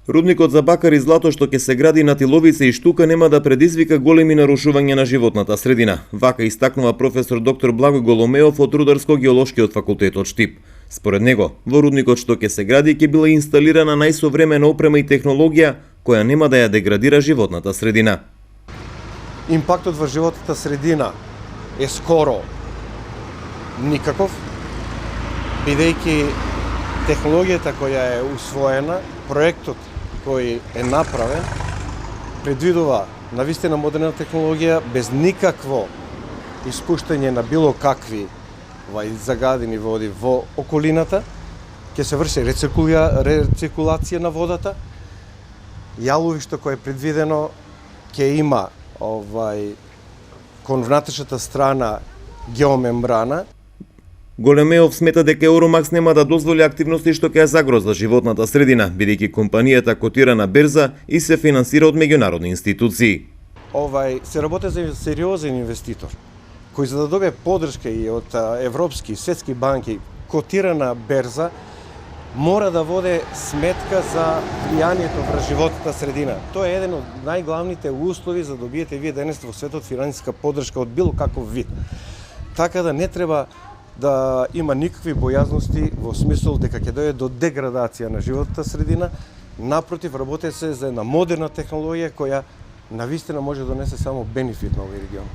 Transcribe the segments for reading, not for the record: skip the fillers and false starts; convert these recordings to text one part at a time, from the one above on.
Рудникот за бакар и злато што ќе се гради на Тиловица и Штука нема да предизвика големи нарушувања на животната средина. Вака истакнува професор доктор Благој Голомеов од Рударско-геолошкиот факултет од Штип. Според него, во рудникот што ќе се гради ќе била инсталирана најсовремена опрема и технологија која нема да ја деградира животната средина. Импактот во животната средина е скоро никаков, бидејќи технологијата која е усвоена, проектот кој е направен, предвидува навистина модерна технологија без никакво испуштање на било какви загадени води во околината, ќе се врши рециркулација на водата, јаловишто кое е предвидено ќе има кон внатрешната страна геомембрана. Големеов смета дека Еуромакс нема да дозволи активности што ќе ја загрозат животната средина, бидејќи компанијата котира на берза и се финансира од меѓународни институции. Се работи за сериозен инвеститор, кој за да добие поддршка и од европски и светски банки, котира на берза, мора да воде сметка за влијанието врз животната средина. Тоа е еден од најглавните услови за да добиете вие денес во светот финансиска поддршка од било каков вид. Така да не треба да има никакви бојазности во смисол дека ќе дојде до деградација на животната средина. Напротив, работи се за една модерна технологија која навистина може да донесе само бенефит на овој регион.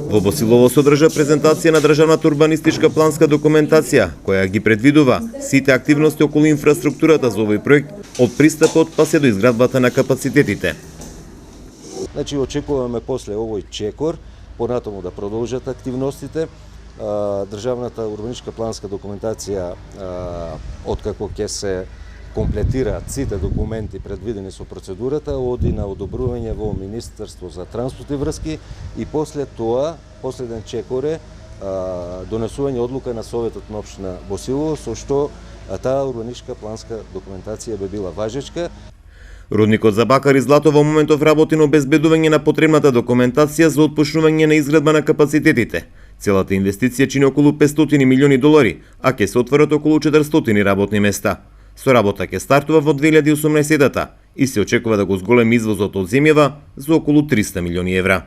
Во Босилово содржа презентација на државната урбанистичка планска документација, која ги предвидува сите активности околу инфраструктурата за овој проект, од пристапот па се до изградбата на капацитетите. Значи, очекуваме после овој чекор понатаму да продолжат активностите. Државната урбанистичка планска документација, откако ќе се комплетираат сите документи предвидени со процедурата, оди на одобрување во Министерство за транспорт и врски и после тоа, последен чекор е донесување одлука на Советот на општина Босилово, со што таа урбанистичка планска документација би била важечка. Рудникот за бакар и злато во моментов работи на обезбедување на потребната документација за отпочнување на изградба на капацитетите. Целата инвестиција чини околу $500 милиони, а ќе се отворат околу 400 работни места. Со работа ќе стартува во 2018 и се очекува да го зголеми извозот од земјава за околу 300 милиони евра.